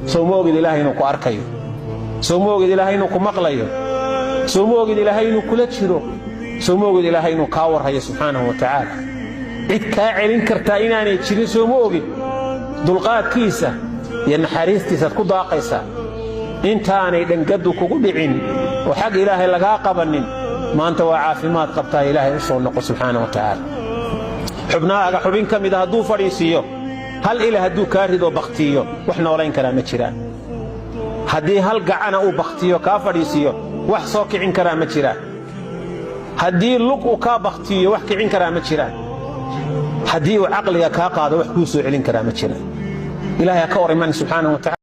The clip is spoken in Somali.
سوموغد إلهي إنه كأركيو سوموغد إلهي إنه كمقليو سوموغد إلهي إنه كلتشرو سوموغد إلهي إنه كاور هي سبحانه وتعالى عد كاعلين كرتائنا نيتشري سوموغد دلقات كيسة ينحريستي ستكو داقيسة intaanay dhangadu kugu dhicin oo xaq ilaahay laga qabanin maanta waa caafimaad qabtaa ilaahay u soo noqo subhanahu wa ta'ala xubnaaga xubin kamid ah haduu fadhiisiyo hal ilaa haduu ka rido baqtiyo wax noolayn kara ma jiraan hadii hal gacana uu baqtiyo ka fadhiisiyo wax soo kicin kara ma jiraan hadii lug uu ka baqtiyo wax kicin kara ma jiraan hadii uu aqliga ka qaado wax ku soo celin kara ma jiraan ilaahay ka wariman subhanahu wa ta'ala